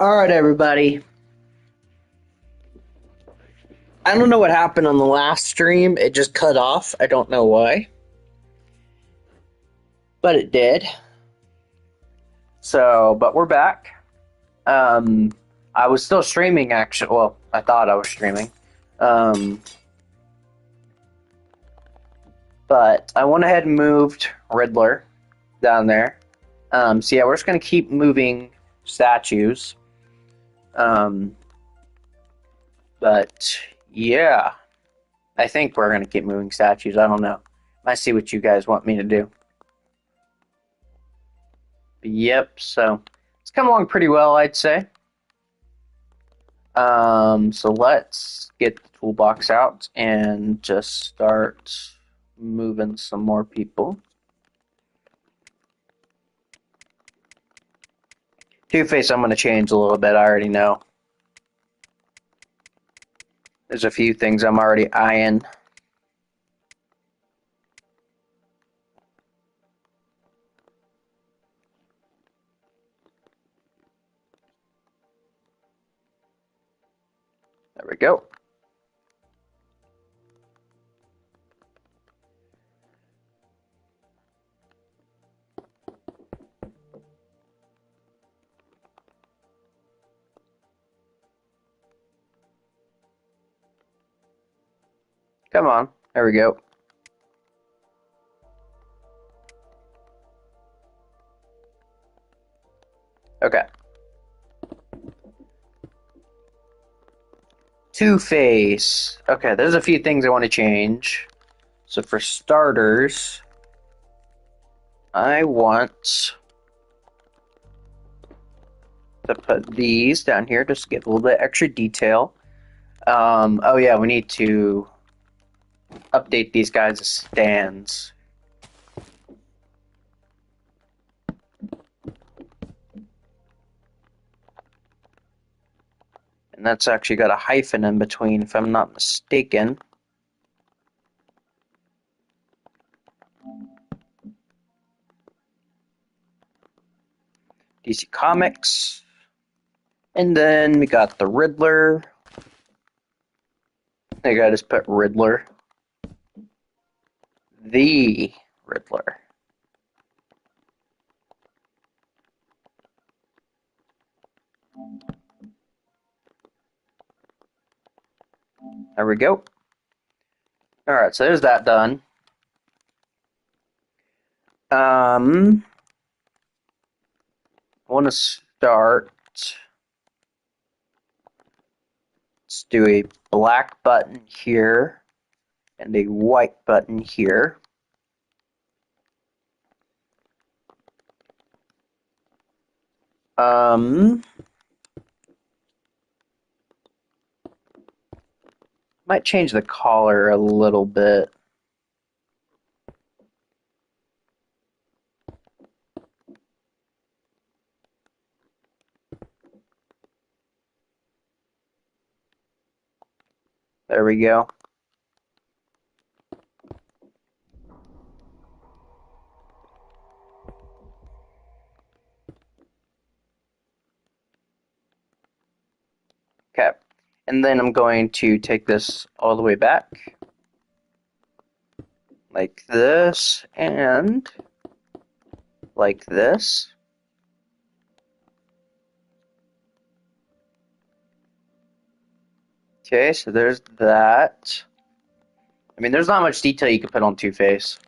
Alright, everybody. I don't know what happened on the last stream. It just cut off. I don't know why. But it did. But we're back. I was still streaming, actually. Well, I thought I was streaming. But I went ahead and moved Riddler down there. So yeah, we're just going to keep moving statues. But yeah, I think we're going to keep moving statues. I don't know. I see what you guys want me to do. But yep, so it's come along pretty well, I'd say. So let's get the toolbox out and just start moving some more people. Two-Face I'm going to change a little bit, I already know. There's a few things I'm already eyeing. There we go. Come on. There we go. Okay. Two-Face. Okay, there's a few things I want to change. So for starters, I want to put these down here just to get a little bit extra detail. Oh yeah, we need to update these guys' stands. And that's actually got a hyphen in between, if I'm not mistaken. DC Comics. And then we got the Riddler. I think I just put Riddler. The Riddler. There we go. Alright, so there's that done. I want to start. Let's do a black button here and a white button here. Might change the collar a little bit. There we go. Okay, and then I'm going to take this all the way back, like this, and like this. Okay, so there's that. I mean, there's not much detail you can put on Two-Face.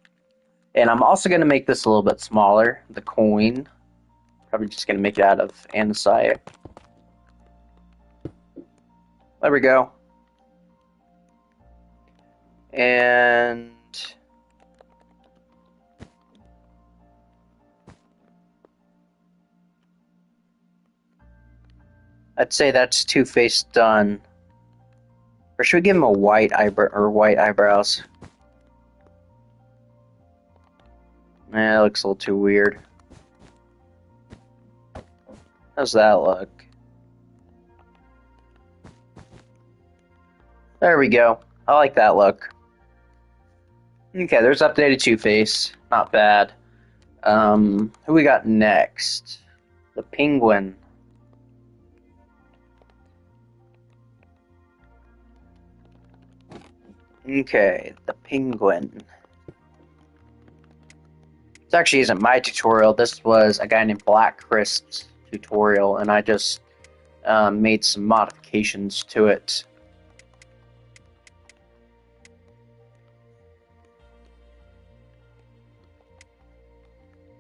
And I'm also going to make this a little bit smaller, the coin. Probably just going to make it out of andesite. There we go. And I'd say that's Two-Face done. Or should we give him a white eyebrow or white eyebrows? It looks a little too weird. How's that look? There we go. I like that look. Okay, there's updated Two-Face. Not bad. Who we got next? The Penguin. Okay, the penguin. This actually isn't my tutorial. This was a guy named Black Crisp's tutorial, and I just made some modifications to it.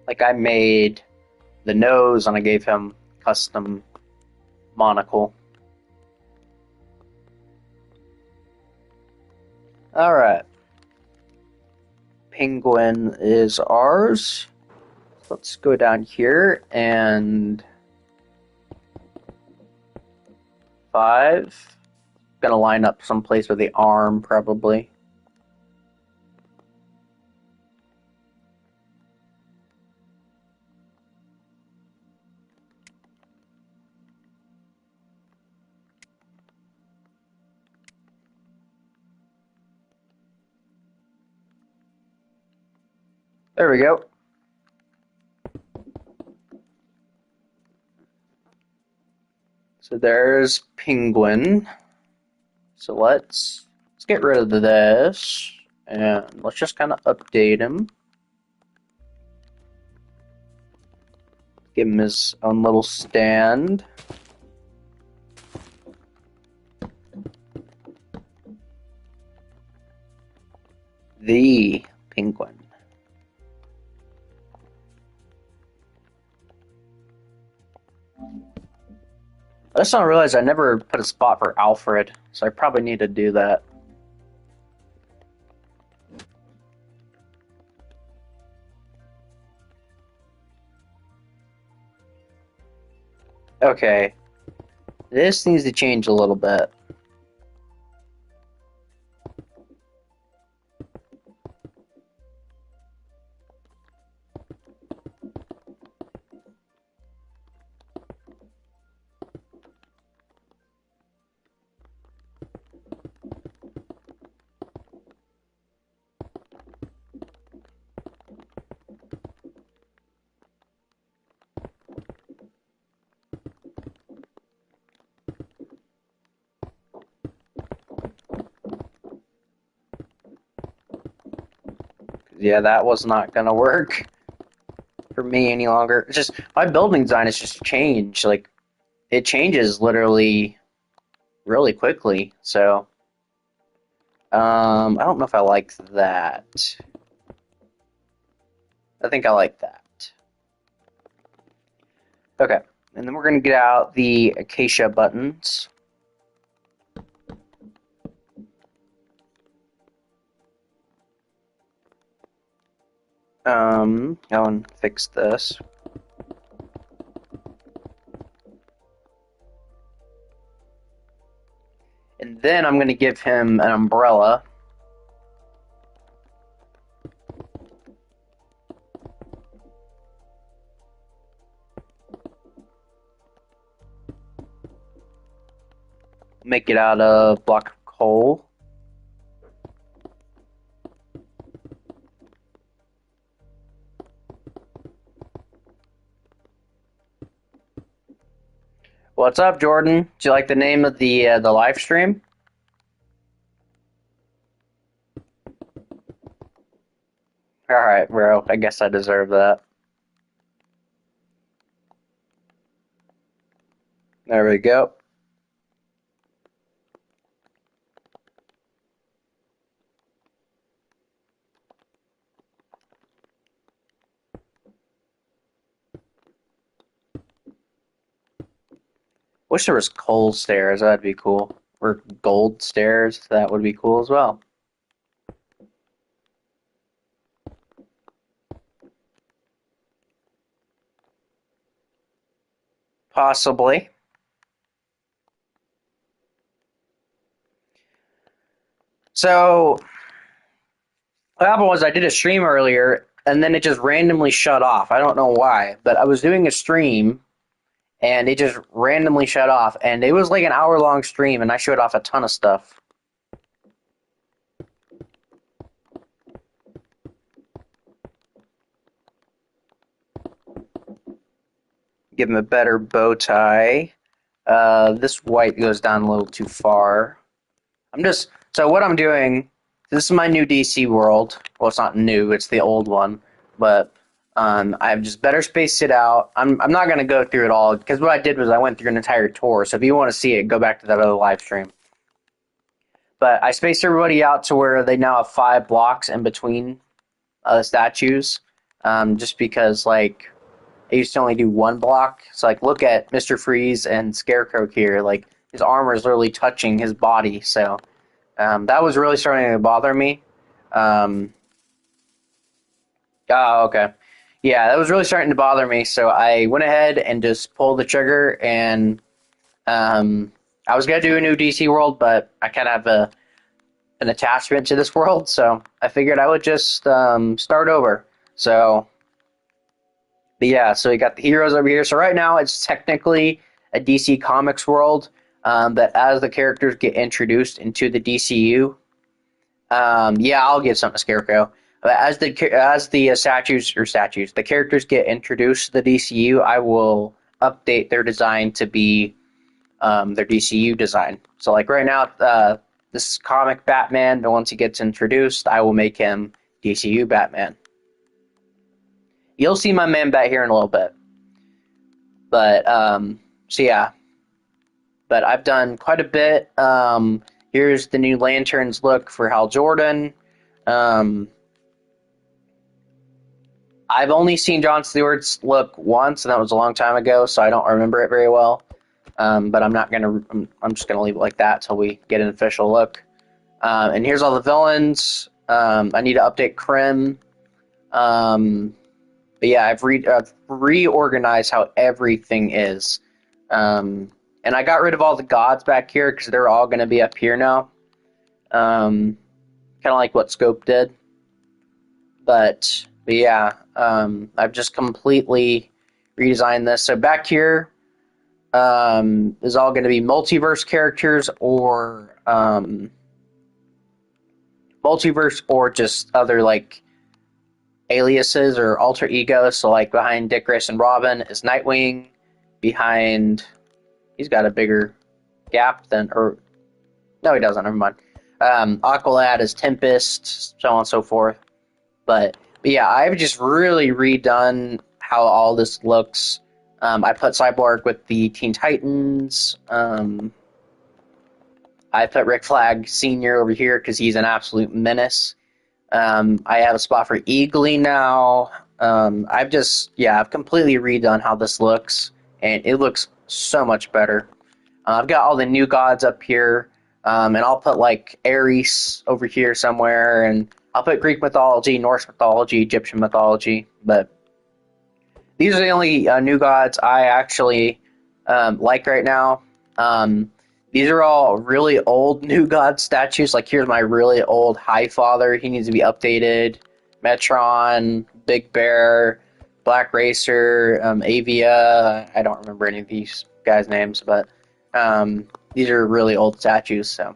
Like I made the nose and I gave him custom monocle. Alright. Penguin is ours. Let's go down here and 5. Gonna line up someplace with the arm probably. There we go. So there's penguin. So let's get rid of this and let's just kind of update him. Give him his own little stand. The penguin. I just don't realize I never put a spot for Alfred, so I probably need to do that. Okay. This needs to change a little bit. Yeah, that was not gonna work for me any longer. It's just my building design has just changed. Like it changes literally really quickly. So I don't know if I like that. I think I like that. Okay, and then we're gonna get out the acacia buttons. Go and fix this. And then I'm going to give him an umbrella. Make it out of block of coal. What's up, Jordan? Do you like the name of the live stream? All right, bro. I guess I deserve that. There we go. Wish there was coal stairs. That'd be cool. Or gold stairs. That would be cool as well. Possibly. So, what happened was I did a stream earlier, and then it just randomly shut off. I don't know why, but I was doing a stream, and it just randomly shut off. And it was like an hour-long stream, and I showed off a ton of stuff. Give him a better bow tie. This white goes down a little too far. So what I'm doing This is my new DC world. Well, it's not new; it's the old one. But I've just better spaced it out. I'm not gonna go through it all because what I did was I went through an entire tour. So if you want to see it, go back to that other live stream. But I spaced everybody out to where they now have 5 blocks in between statues, just because like I used to only do 1 block. So like look at Mr. Freeze and Scarecrow here. Like his armor is literally touching his body. So that was really starting to bother me. Oh, okay. Yeah, that was really starting to bother me. So I went ahead and just pulled the trigger, and I was gonna do a new DC world, but I kind of have an attachment to this world, so I figured I would just start over. So, but yeah, so we got the heroes over here. So right now it's technically a DC Comics world, but as the characters get introduced into the DCU, yeah, I'll give something to Scarecrow. But as the the characters get introduced to the DCU, I will update their design to be their DCU design. So like right now, this is comic Batman, but once he gets introduced, I will make him DCU Batman. You'll see my man Bat here in a little bit. But so yeah, but I've done quite a bit. Here's the new Lanterns look for Hal Jordan. I've only seen John Stewart's look once, and that was a long time ago, so I don't remember it very well. But I'm not gonna. I'm just gonna leave it like that till we get an official look. And here's all the villains. I need to update Krim. But yeah, I've reorganized how everything is. And I got rid of all the gods back here because they're all going to be up here now. Kind of like what Scope did. But yeah, I've just completely redesigned this. So back here is all going to be multiverse characters or multiverse or just other like aliases or alter egos. So like behind Dick Grayson Robin is Nightwing. Behind, he's got a bigger gap than, or no, he doesn't. Never mind. Aqualad is Tempest, so on and so forth. But yeah, I've just really redone how all this looks. I put Cyborg with the Teen Titans. I put Rick Flag Sr. over here because he's an absolute menace. I have a spot for Eagly now. I've completely redone how this looks, and it looks so much better. I've got all the new gods up here, and I'll put like Ares over here somewhere, and I'll put Greek mythology, Norse mythology, Egyptian mythology, but these are the only new gods I actually like right now. These are all really old new god statues. Like here's my really old High Father. He needs to be updated. Metron, Big Bear, Black Racer, Avia. I don't remember any of these guys' names, but these are really old statues. So,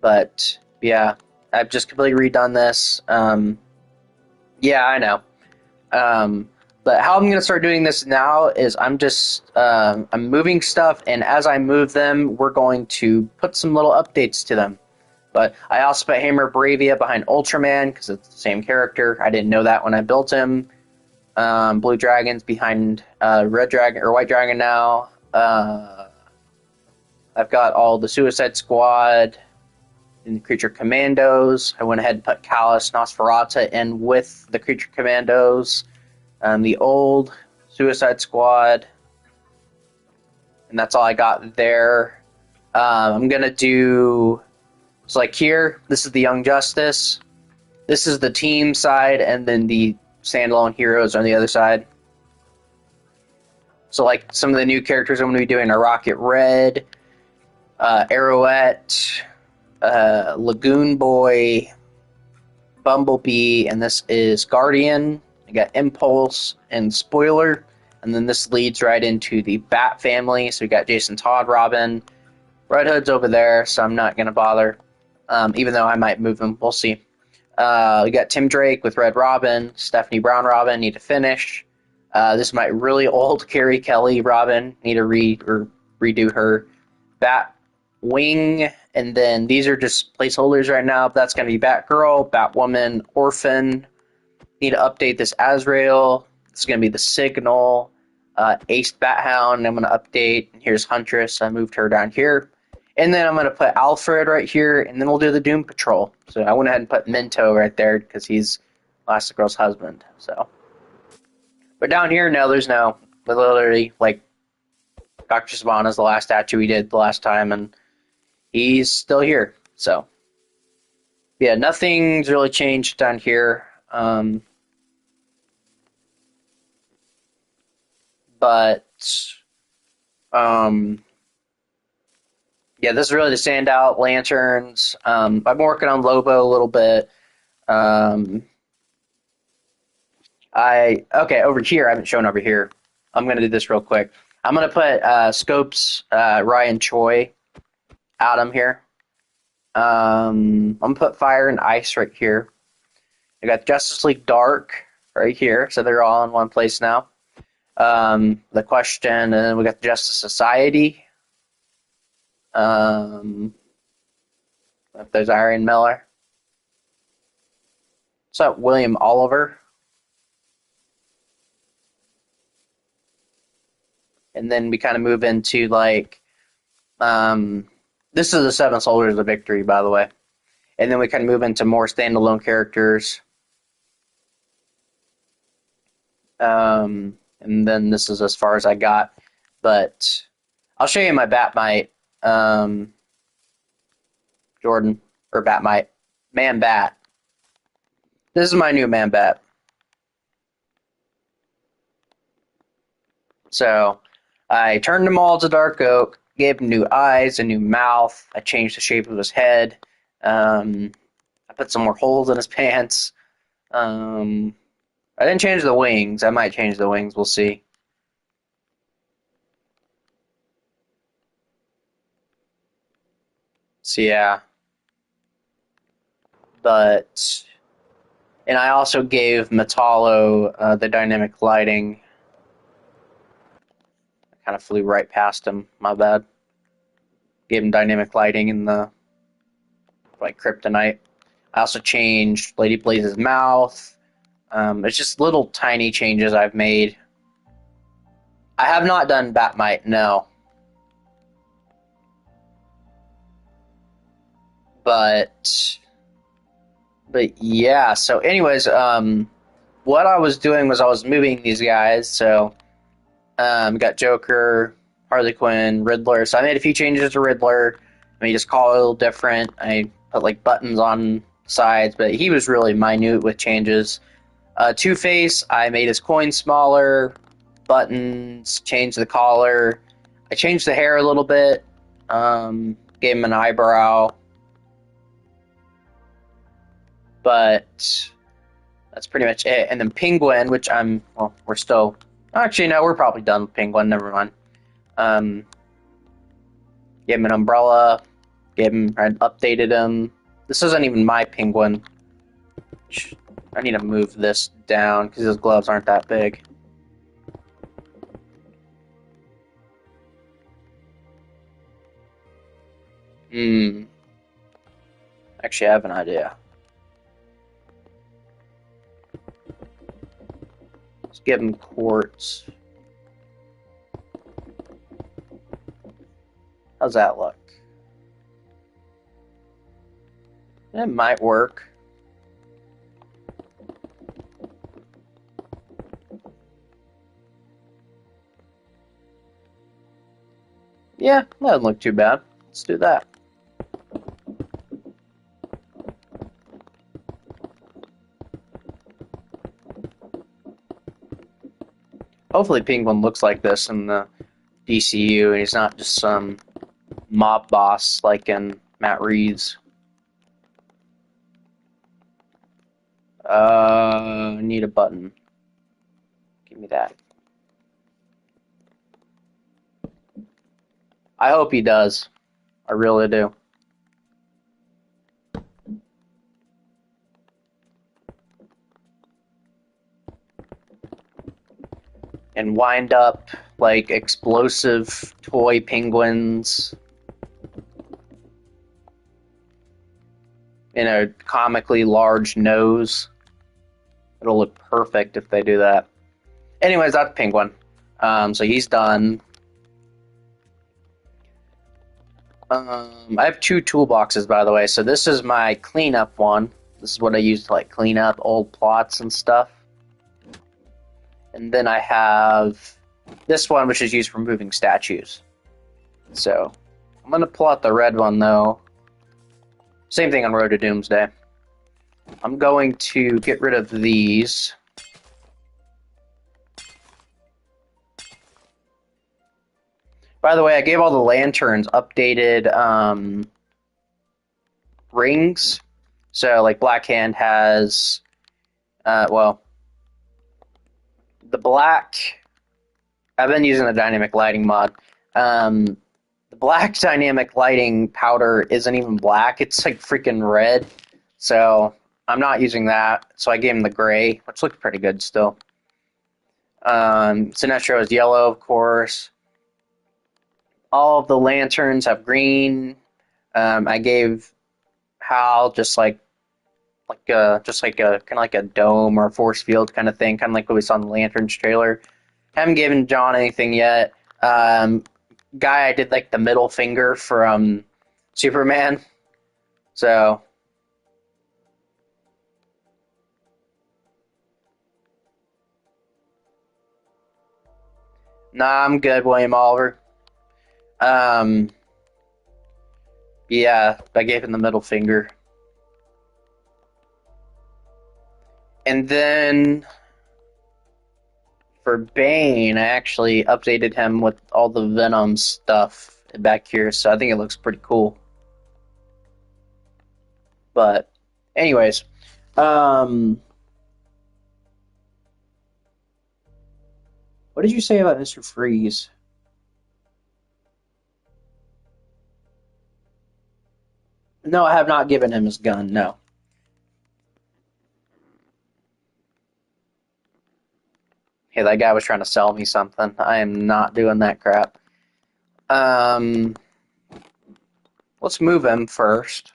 but yeah, I've just completely redone this. Yeah, I know. But how I'm going to start doing this now is I'm moving stuff, and as I move them, we're going to put some little updates to them. But I also put Hammer Bravia behind Ultraman because it's the same character. I didn't know that when I built him. Blue Dragon's behind Red Dragon or White Dragon now. I've got all the Suicide Squad and the Creature Commandos. I went ahead and put Callus, Nosferatu in with the Creature Commandos. The old Suicide Squad, and that's all I got there. I'm gonna do, so like here, this is the Young Justice, this is the team side, and then the standalone heroes on the other side. So like some of the new characters I'm gonna be doing are Rocket Red, Arrowette, Lagoon Boy, Bumblebee, and this is Guardian. I got Impulse and Spoiler, and then this leads right into the Bat family. So we got Jason Todd, Robin, Red Hood's over there, so I'm not gonna bother. Even though I might move him, we'll see. We got Tim Drake with Red Robin, Stephanie Brown Robin, need to finish. This is my really old Carrie Kelly Robin, need to redo her. Bat Wing And then these are just placeholders right now. That's going to be Batgirl, Batwoman, Orphan. Need to update this Azrael. This is going to be the Signal. Ace Bathound, I'm going to update. Here's Huntress. I moved her down here. And then I'm going to put Alfred right here, and then we'll do the Doom Patrol. So I went ahead and put Minto right there because he's Elastigirl's husband. So, but down here, no, there's no. But literally, like, Dr. Sivana's the last statue we did the last time, and he's still here. So, yeah, nothing's really changed down here. But yeah, this is really the standout lanterns. I'm working on Lobo a little bit. Okay, over here, I haven't shown over here. I'm gonna do this real quick. I'm gonna put Scopes, Ryan Choi, Adam here. I'm gonna put Fire and Ice right here. I got Justice League Dark right here, so they're all in one place now. The Question, and then we got the Justice Society. If there's Iron Miller. What's up, William Oliver? And then we kind of move into like, this is the Seven Soldiers of Victory, by the way. And then we kind of move into more standalone characters. And then this is as far as I got. But I'll show you my Batmite, Jordan, or Batmite. Man Bat. This is my new Man Bat. So, I turned him all to dark oak, gave him new eyes, a new mouth. I changed the shape of his head. I put some more holes in his pants. I didn't change the wings. I might change the wings. We'll see. So, yeah. But, and I also gave Metallo the dynamic lighting. Kind of flew right past him. My bad. Gave him dynamic lighting in the like kryptonite. I also changed Lady Blaze's mouth. It's just little tiny changes I've made. I have not done Batmite, no. But yeah. So, anyways, what I was doing was I was moving these guys. So. Got Joker, Harley Quinn, Riddler. So I made a few changes to Riddler. I made his collar a little different. I put like buttons on sides, but he was really minute with changes. Two-Face, I made his coin smaller, buttons, changed the collar. I changed the hair a little bit, gave him an eyebrow. But that's pretty much it. And then Penguin, which we're still... Actually, no, we're probably done with Penguin. Never mind. Gave him an umbrella. I updated him. This isn't even my Penguin. I need to move this down because his gloves aren't that big. Actually, I have an idea. Let's give him quartz. How's that look? It might work. Yeah, that doesn't look too bad. Let's do that. Hopefully Penguin looks like this in the DCU, and he's not just some mob boss like in Matt Reeves. I need a button. Give me that. I hope he does. I really do. And wind up like explosive toy penguins. in a comically large nose. It'll look perfect if they do that. Anyways, that's Penguin. So he's done. I have 2 toolboxes, by the way. So this is my cleanup one. This is what I use to like clean up old plots and stuff. And then I have this one, which is used for moving statues. So I'm gonna pull out the red one though. Same thing on Road to Doomsday. I'm going to get rid of these. By the way, I gave all the lanterns updated rings. So, like, Black Hand has, well, the black, I've been using the dynamic lighting mod. The black dynamic lighting powder isn't even black, it's like freaking red. So, I'm not using that. So, I gave him the gray, which looks pretty good still. Sinestro is yellow, of course. All of the lanterns have green. I gave Hal just like a kind of like a dome or a force field kind of thing, kind of like what we saw in the Lanterns trailer. Haven't given John anything yet. Guy, I did like the middle finger from Superman. So nah, I'm good, William Oliver. Yeah, I gave him the middle finger. And then for Bane, I actually updated him with all the Venom stuff back here, so I think it looks pretty cool. But, anyways, what did you say about Mr. Freeze? No, I have not given him his gun, no. Hey, that guy was trying to sell me something. I am not doing that crap. Let's move him first.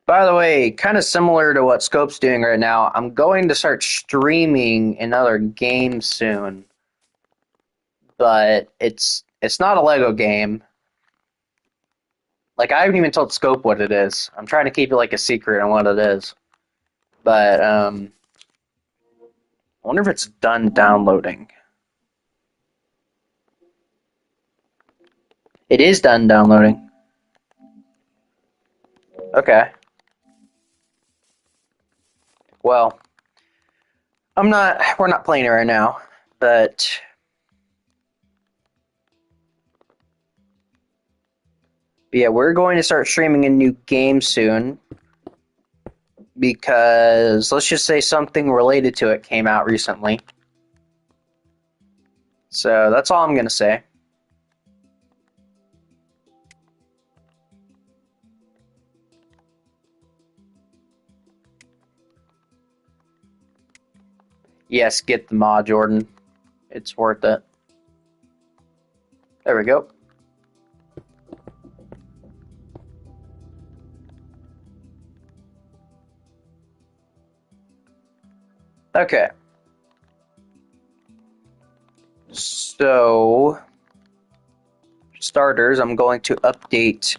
By the way, kind of similar to what Scope's doing right now, I'm going to start streaming another game soon. But it's not a Lego game. Like, I haven't even told Scope what it is. I'm trying to keep it like a secret on what it is. But I wonder if it's done downloading. It is done downloading. Okay. Well, we're not playing it right now, but yeah, we're going to start streaming a new game soon because let's just say something related to it came out recently. So that's all I'm going to say. Yes, get the mod, Jordan. It's worth it. There we go. Okay. So, starters, I'm going to update.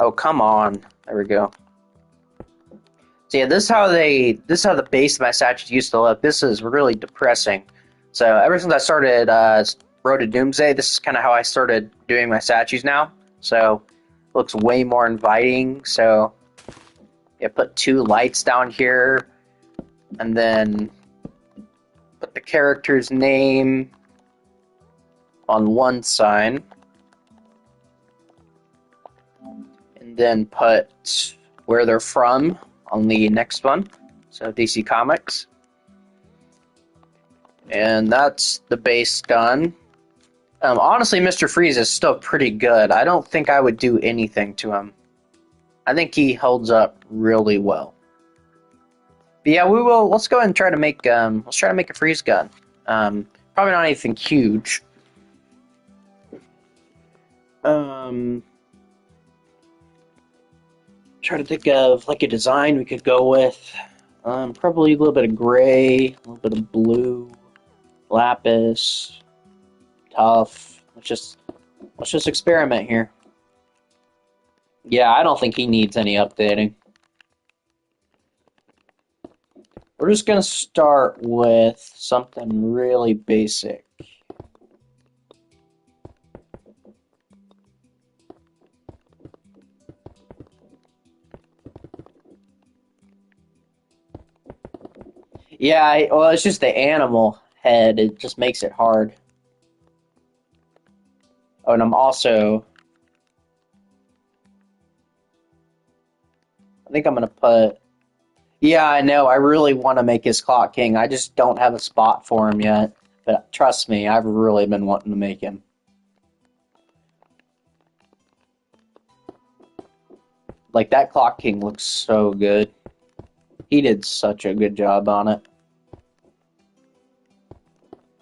Oh, come on. There we go. So yeah, this is how the base of my statues used to look. This is really depressing. So ever since I started Road to Doomsday, this is kind of how I started doing my statues now. So it looks way more inviting. So yeah, put 2 lights down here, and then put the character's name on one sign, and then put where they're from on the next one, so DC Comics. And that's the base done. Honestly, Mr. Freeze is still pretty good. I don't think I would do anything to him. I think he holds up really well. But yeah, we will. Let's go ahead and try to make. Let's try to make a freeze gun. Probably not anything huge. Try to think of like a design we could go with. Probably a little bit of gray, a little bit of blue, lapis, tough. Let's just experiment here. Yeah, I don't think he needs any updating. We're just gonna start with something really basic. Yeah, well, it's just the animal head. It just makes it hard. Oh, and I think I'm gonna put. Yeah, I know. I really want to make his Clock King. I just don't have a spot for him yet. But trust me, I've really been wanting to make him. Like, that Clock King looks so good. He did such a good job on it.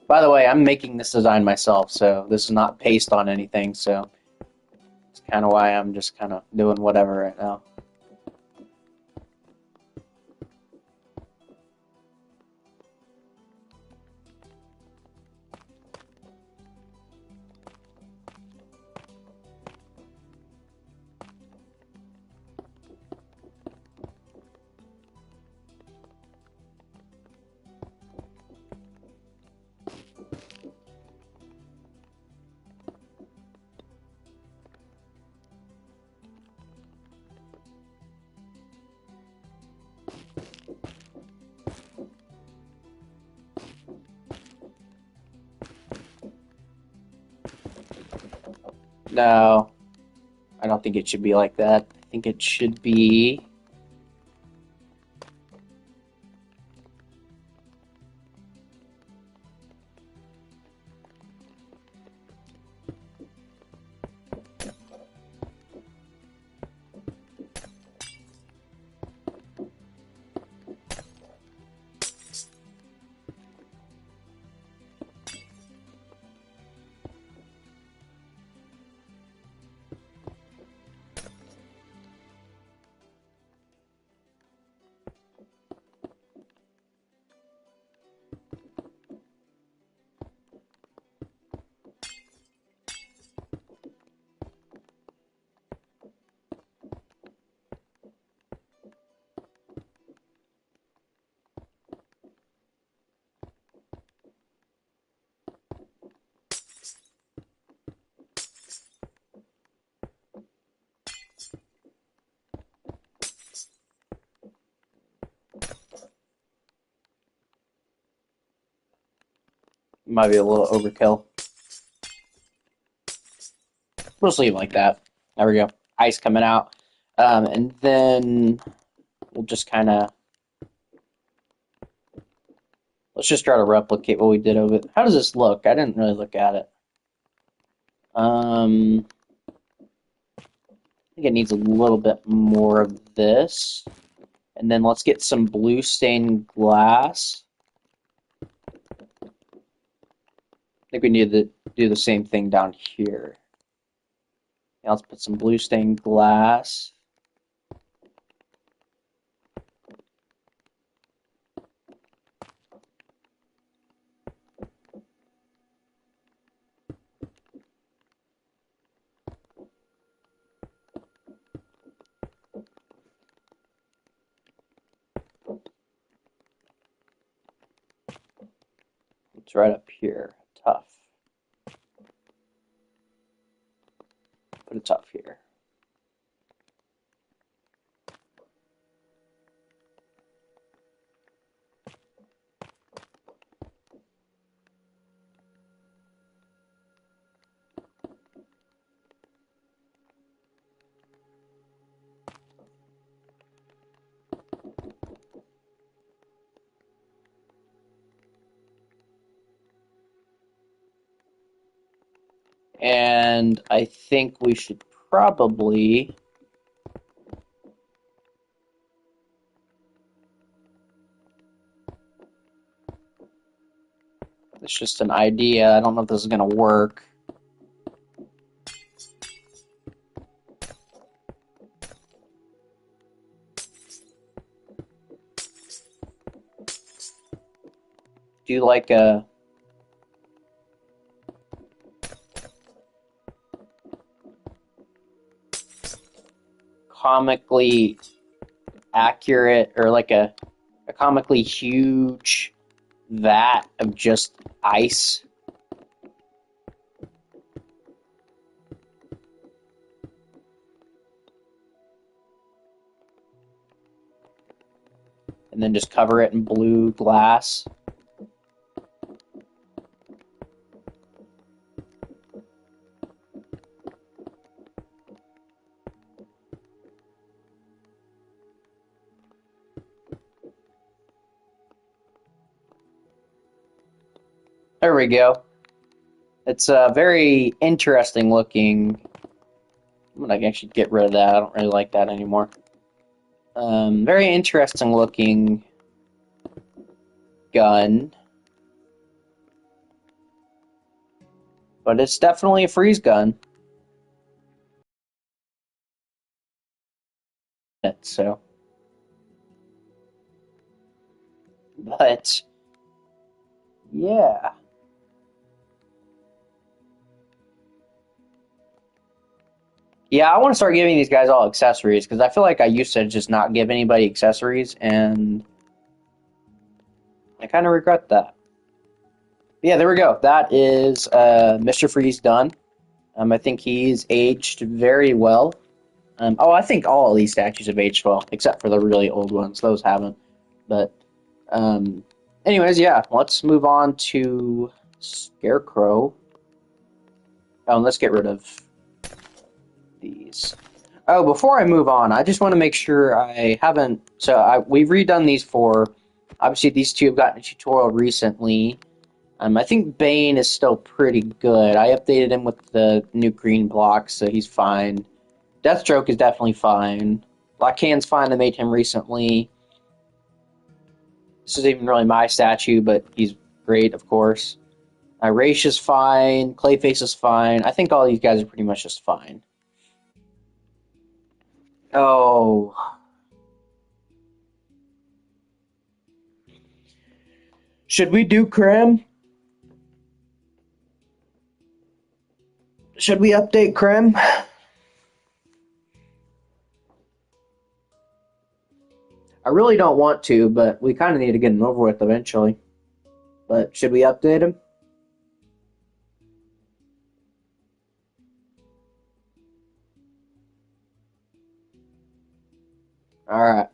By the way, I'm making this design myself, so this is not based on anything, so it's kind of why I'm just kind of doing whatever right now. No, I don't think it should be like that. I think it should be... Might be a little overkill. We'll just leave it like that. There we go. Ice coming out. And then we'll just kind of... Let's just try to replicate what we did of it. How does this look? I didn't really look at it. I think it needs a little bit more of this. And then let's get some blue stained glass. I think we need to do the same thing down here. Now let's put some blue stained glass. It's right up here. Tough. Put a tough here. And I think we should probably... It's just an idea. I don't know if this is going to work. Do like a... comically accurate, or like a comically huge vat of just ice. And then just cover it in blue glass. There we go. It's a very interesting looking. I'm gonna actually get rid of that. I don't really like that anymore. Very interesting looking gun. But it's definitely a freeze gun. So, but yeah. Yeah, I want to start giving these guys all accessories because I feel like I used to just not give anybody accessories, and I kind of regret that. Yeah, there we go. That is Mr. Freeze done. I think he's aged very well. Oh, I think all of these statues have aged well, except for the really old ones. Those haven't. But, anyways, yeah, let's move on to Scarecrow. Oh, and let's get rid of these. Oh, before I move on, I just want to make sure I haven't... So, we've redone these four. Obviously, these two have gotten a tutorial recently. I think Bane is still pretty good. I updated him with the new green blocks, so he's fine. Deathstroke is definitely fine. Black Hand's fine. I made him recently. This isn't even really my statue, but he's great, of course. Raish is fine. Clayface is fine. I think all these guys are pretty much just fine. Oh. Should we do Krem? Should we update Krem? I really don't want to, but we kind of need to get him over with eventually. But should we update him? Alright.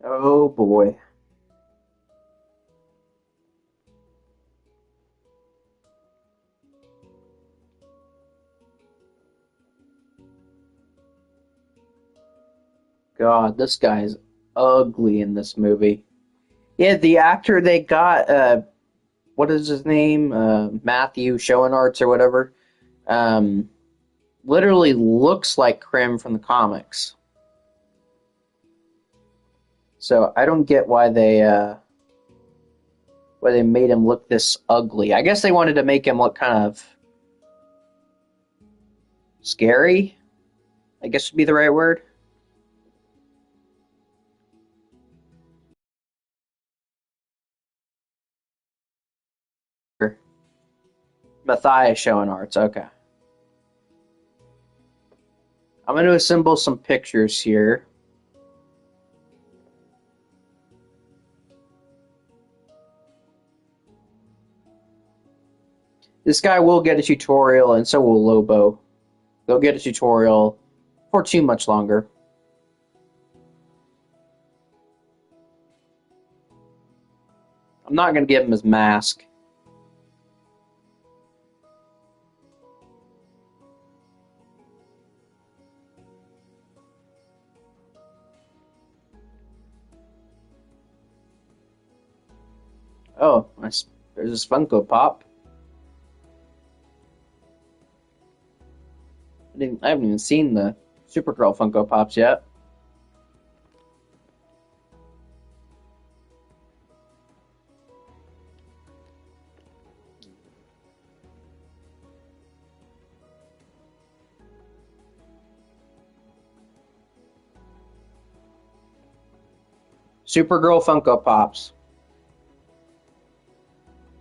Oh boy. God, this guy's ugly in this movie. Yeah, the actor they got, what is his name? Matthew Schoenaerts or whatever. Um, Literally looks like Krim from the comics. So I don't get why they made him look this ugly. I guess they wanted to make him look kind of scary, I guess would be the right word. Matthias Schoenaerts, okay. I'm going to assemble some pictures here. This guy will get a tutorial, and so will Lobo. They'll get a tutorial for too much longer. I'm not going to give him his mask. Oh, there's this Funko Pop. I haven't even seen the Supergirl Funko Pops yet. Supergirl Funko Pops.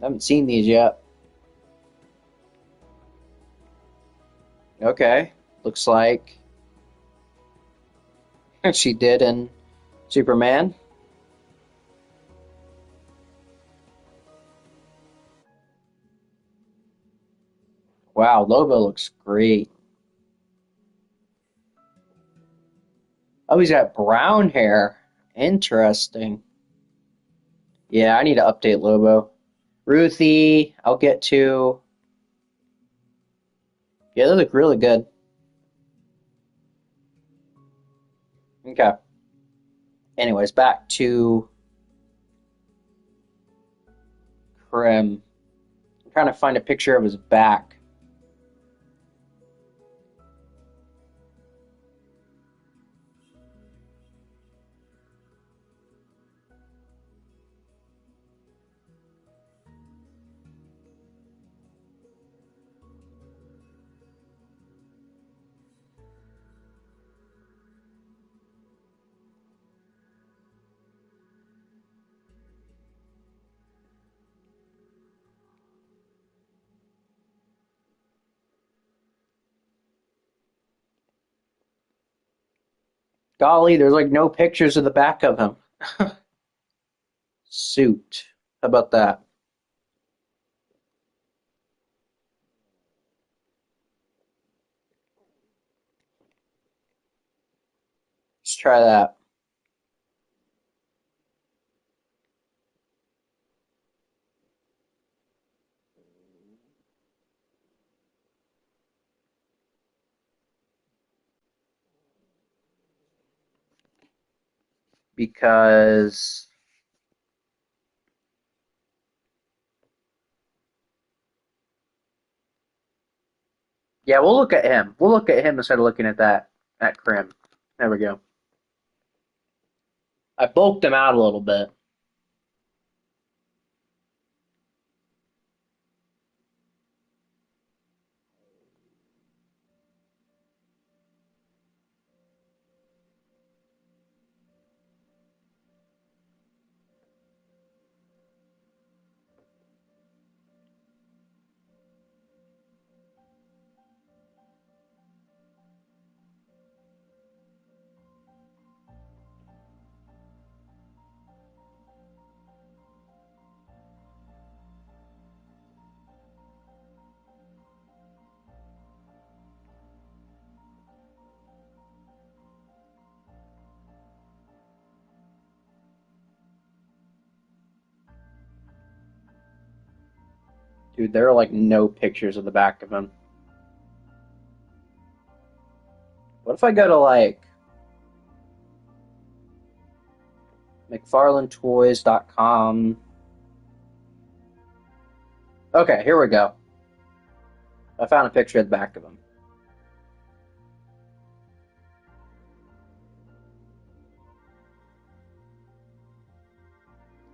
I haven't seen these yet. Okay. Looks like she did in Superman. Wow, Lobo looks great. Oh, he's got brown hair. Interesting. Yeah, I need to update Lobo. Ruthie, I'll get to. Yeah, they look really good. Okay. Anyways, back to Krim. I'm trying to find a picture of his back. Golly, there's like no pictures of the back of him. Suit. How about that? Let's try that. Because yeah, we'll look at him. We'll look at him instead of looking at that Krim. There we go. I bulked him out a little bit dude. There are like no pictures of the back of him. What if I go to like McFarlaneToys.com? Okay, here we go. I found a picture of the back of him.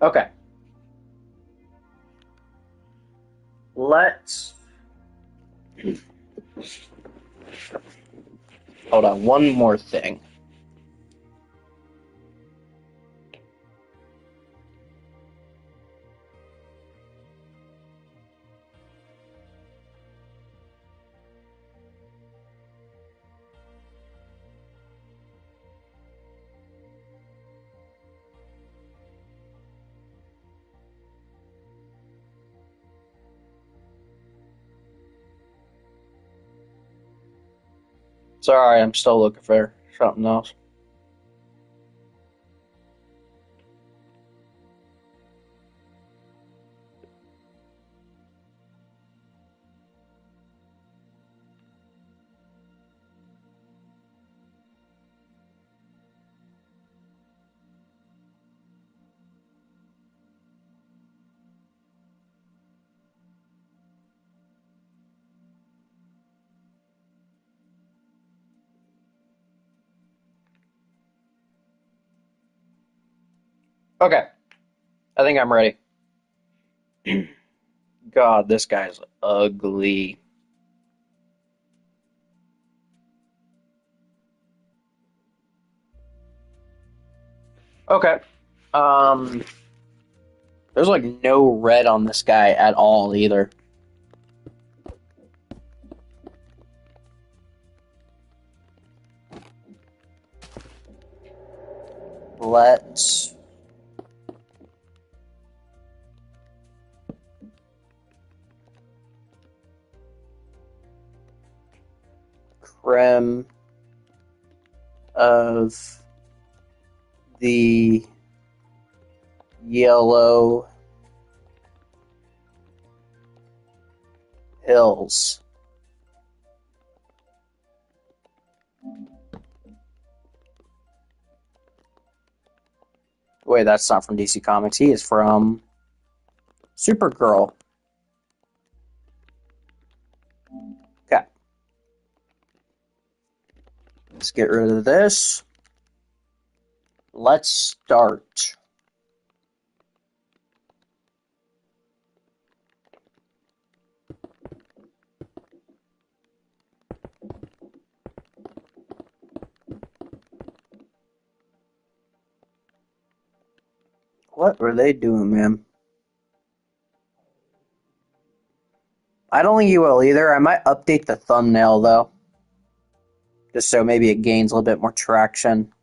Okay. Let's hold on. One more thing. Sorry, I'm still looking for something else. Okay, I think I'm ready. God, this guy's ugly. Okay. Um, there's like no red on this guy at all either. Let's creme of the yellow hills. Wait, that's not from DC Comics. He is from Supergirl. Okay, let's get rid of this. Let's start. What were they doing, man? I don't think you will either. I might update the thumbnail though, just so maybe it gains a little bit more traction.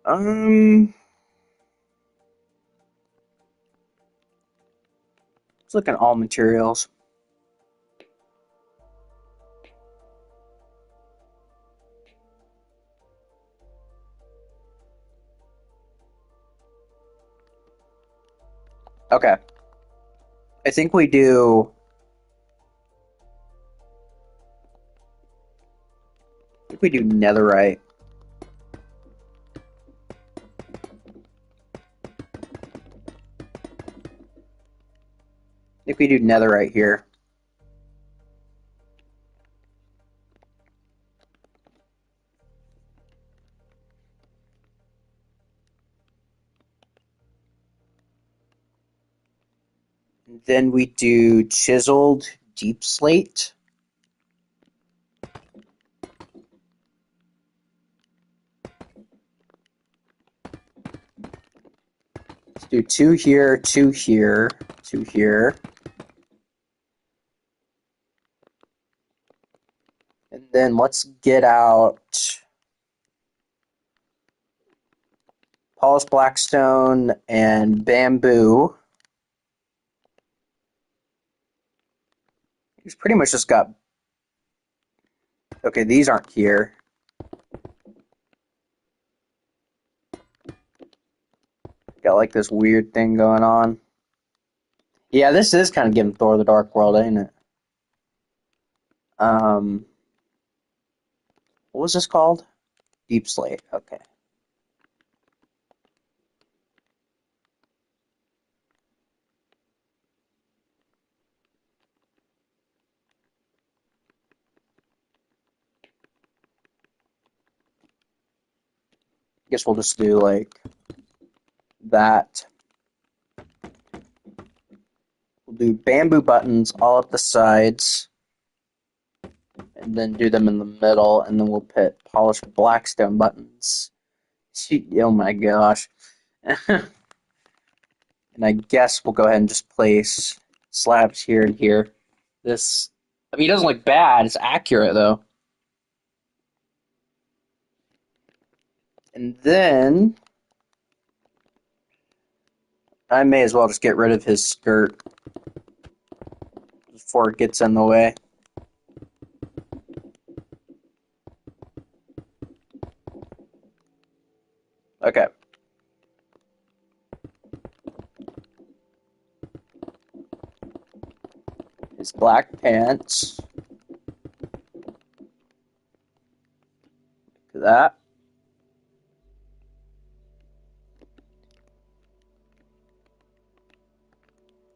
Um, let's look at all materials. Okay, I think we do. I think we do netherite. I think we do netherite here. Then we do chiseled deep slate. Let's do two here, two here, two here. And then let's get out polished blackstone and bamboo. He's pretty much just got. Okay, these aren't here. Got like this weird thing going on. Yeah, this is kind of giving Thor the Dark World, ain't it? Um, what was this called? Deep Slate. Okay. Guess we'll just do like that. We'll do bamboo buttons all up the sides, and then do them in the middle, and then we'll put polished blackstone buttons. Oh my gosh. And I guess we'll go ahead and just place slabs here and here. This, I mean, it doesn't look bad. It's accurate though. And then I may as well just get rid of his skirt before it gets in the way. Okay. His black pants. Look at that.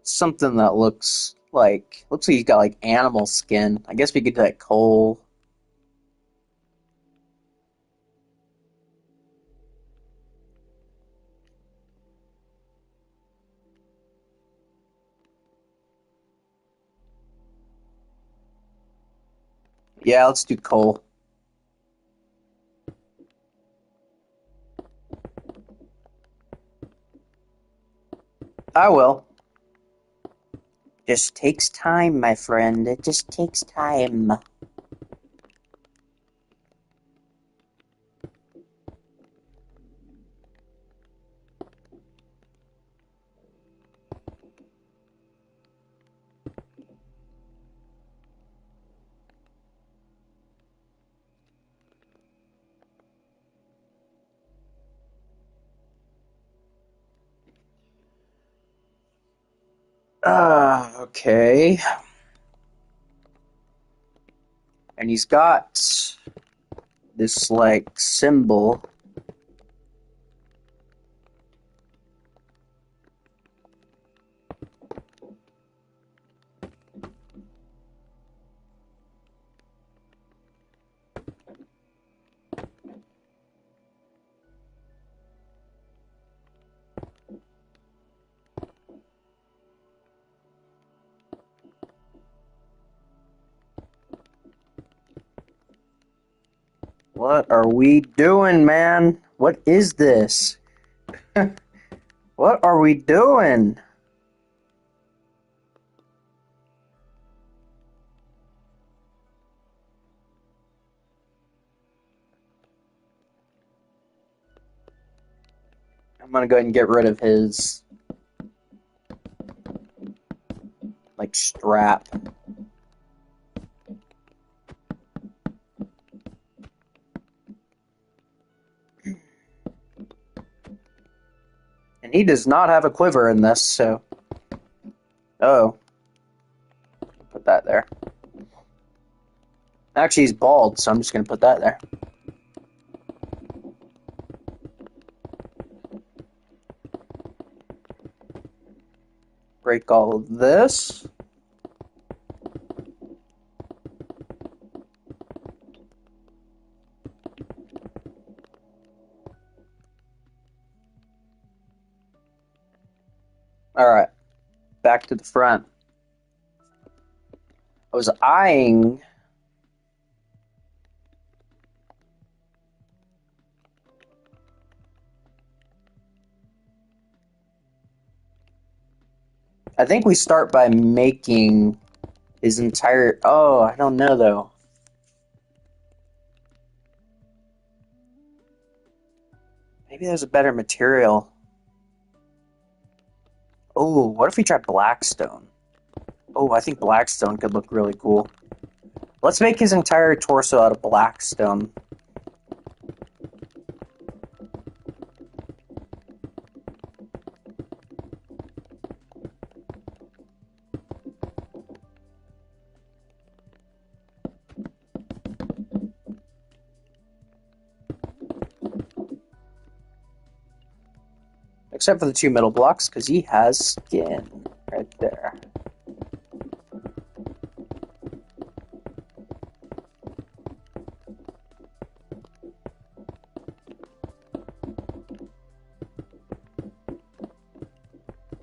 Something that looks like he's got like animal skin. I guess we could do like coal. Yeah, let's do coal. I will. Just takes time, my friend. It just takes time. Okay. And he's got this, like, symbol. What are we doing, man? What is this? What are we doing? I'm gonna go ahead and get rid of his, like, strap. And he does not have a quiver in this, so... Oh. Put that there. Actually, he's bald, so I'm just gonna put that there. Break all of this. Alright. Back to the front. I was eyeing... I think we start by making his entire... Oh, I don't know, though. Maybe there's a better material. Oh, what if we try Blackstone? Oh, I think Blackstone could look really cool. Let's make his entire torso out of Blackstone. Except for the two middle blocks, because he has skin right there.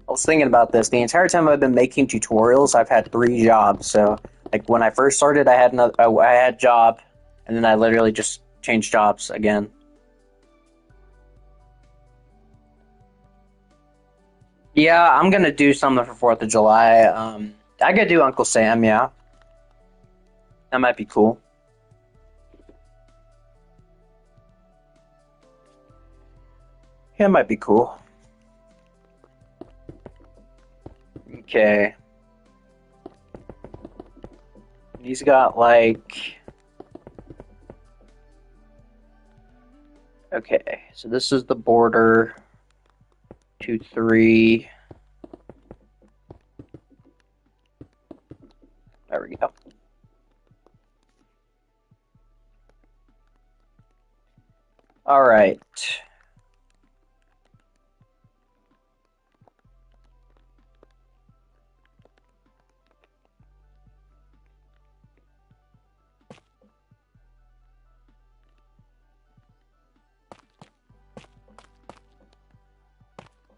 I was thinking about this. The entire time I've been making tutorials, I've had 3 jobs. So, like, when I first started, I had a job, and then I literally just changed jobs again. Yeah, I'm gonna do something for 4th of July. I could do Uncle Sam, yeah. That might be cool. Yeah, it might be cool. Okay. He's got, like... Okay, so this is the border. 2, 3. There we go. All right.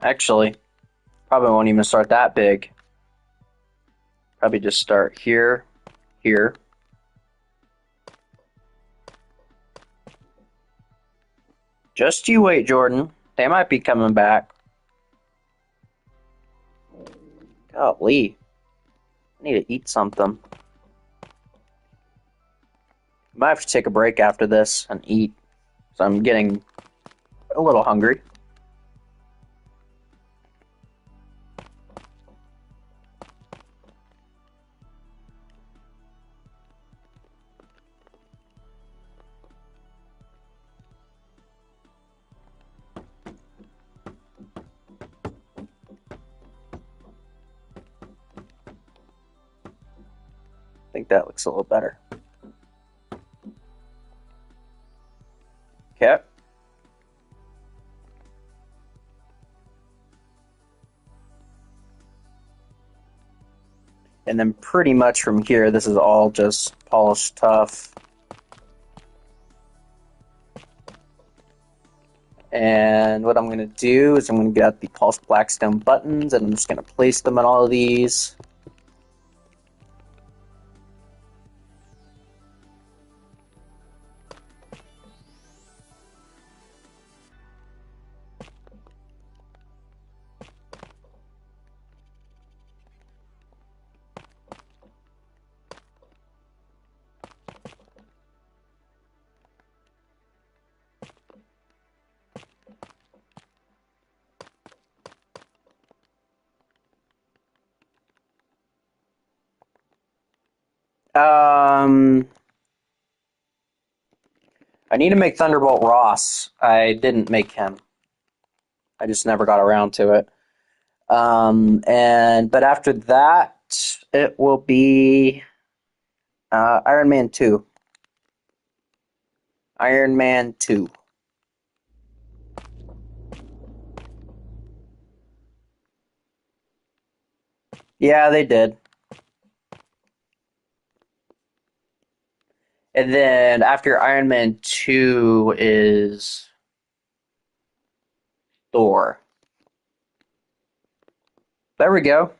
Actually, probably won't even start that big. Probably just start here, here. Just you wait, Jordan. They might be coming back. Golly. I need to eat something. I might have to take a break after this and eat. So I'm getting a little hungry. I think that looks a little better. Okay. And then pretty much from here, this is all just polished tough. And what I'm going to do is I'm going to get the polished blackstone buttons, and I'm just going to place them on all of these. I need to make Thunderbolt Ross. I didn't make him. I just never got around to it. But after that, it will be Iron Man 2. Iron Man 2. Yeah, they did. And then after Iron Man 2 is Thor. There we go.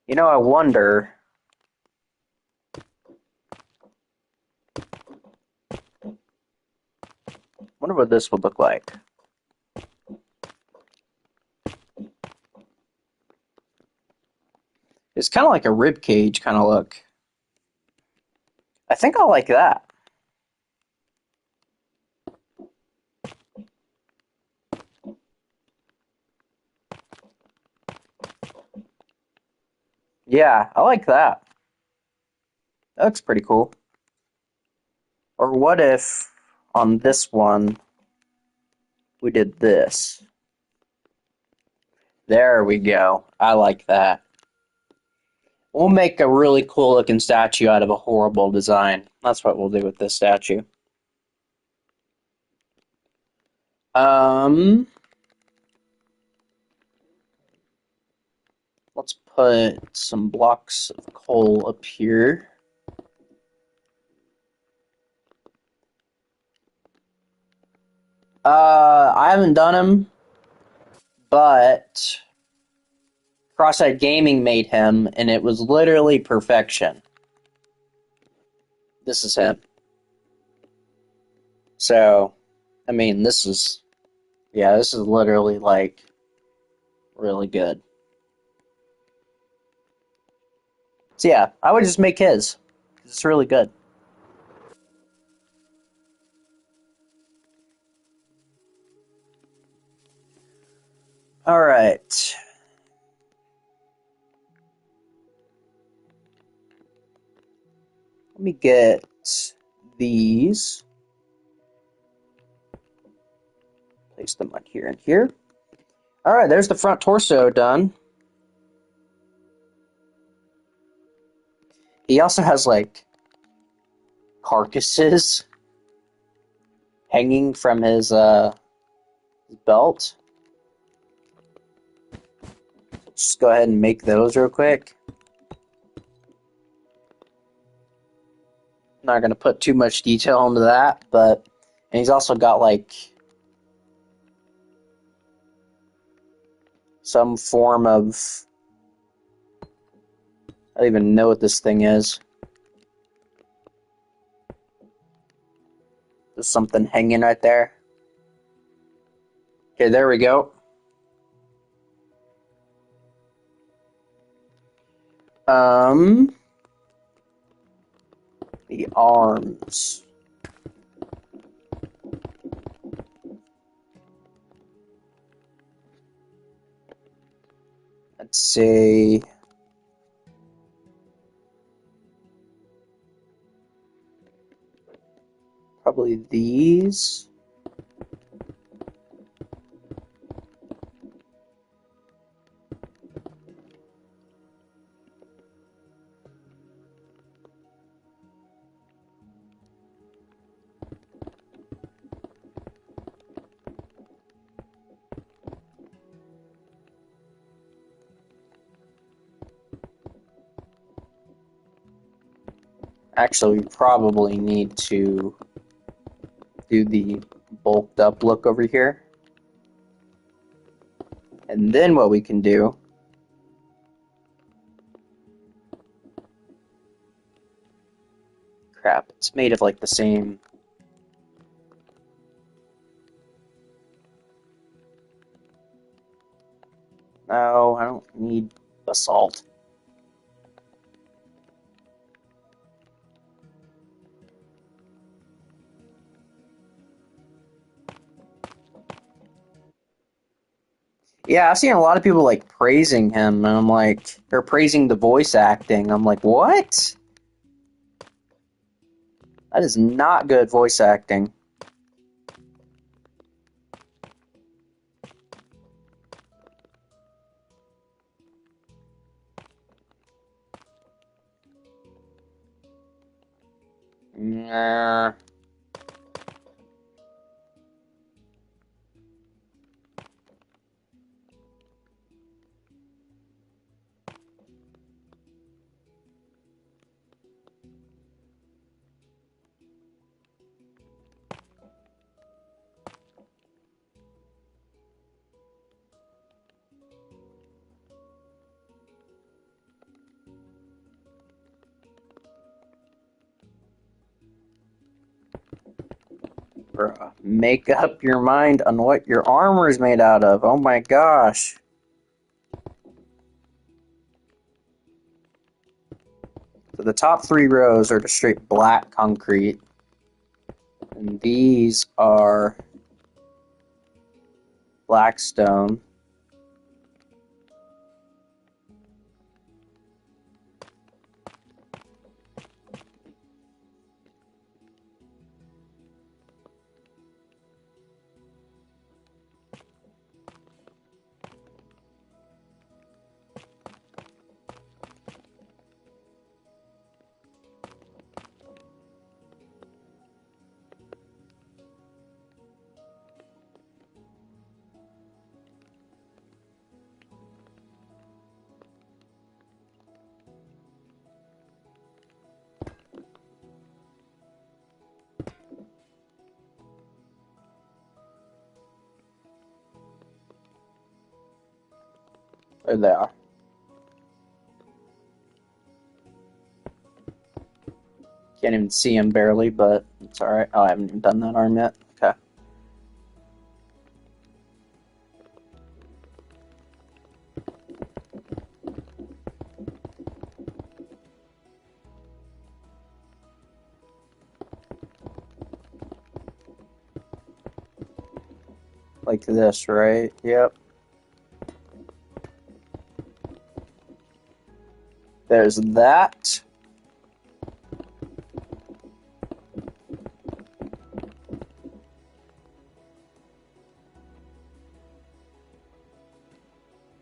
You know, I wonder what this would look like. It's kind of like a rib cage kind of look. I think I like that. Yeah, I like that. That looks pretty cool. Or what if on this one we did this? There we go. I like that. We'll make a really cool looking statue out of a horrible design. That's what we'll do with this statue. Let's put some blocks of coal up here. I haven't done him, but Cross-Eyed Gaming made him, and it was literally perfection. This is him. So, I mean, this is literally, like, really good. So yeah, I would just make his. It's really good. Alright. Let me get these. Place them on here and here. Alright, there's the front torso done. He also has, like, carcasses hanging from his belt. Just go ahead and make those real quick. Not going to put too much detail into that, but and he's also got like some form of, I don't even know what this thing is. There's something hanging right there. Okay, there we go. The arms. Let's say probably these. Actually, we probably need to do the bulked up look over here. And then what we can do crap, it's made of like the same. No, I don't need basalt. Yeah, I've seen a lot of people like praising him, and I'm like, they're praising the voice acting. I'm like, what? That is not good voice acting. Nah. Bruh, make up your mind on what your armor is made out of. Oh my gosh. So the top 3 rows are just straight black concrete. And these are black stone. There they are. Can't even see them barely, but it's alright. Oh, I haven't even done that arm yet. Okay. Like this, right? Yep. There's that.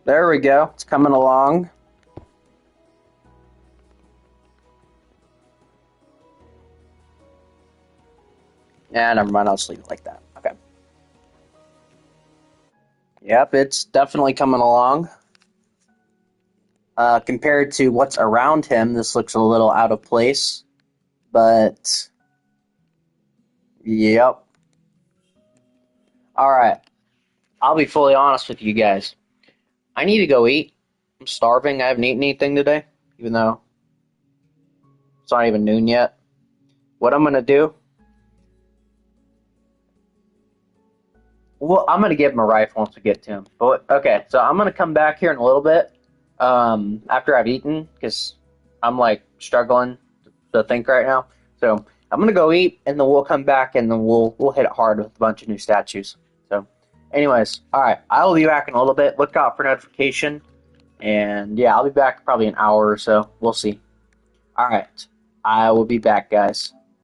There we go. It's coming along. Yeah, never mind. I'll just leave it like that. Okay. Yep, it's definitely coming along. Compared to what's around him, this looks a little out of place. But, yep. Alright. I'll be fully honest with you guys. I need to go eat. I'm starving. I haven't eaten anything today, even though it's not even noon yet. What I'm going to do Well, I'm gonna give him a rifle once we get to him. But okay, so I'm gonna come back here in a little bit, after I've eaten, because I'm like struggling to think right now. So I'm gonna go eat, and then we'll come back, and then we'll hit it hard with a bunch of new statues. So, anyways, all right, I will be back in a little bit. Look out for notification, and yeah, I'll be back probably an hour or so. We'll see. All right, I will be back, guys.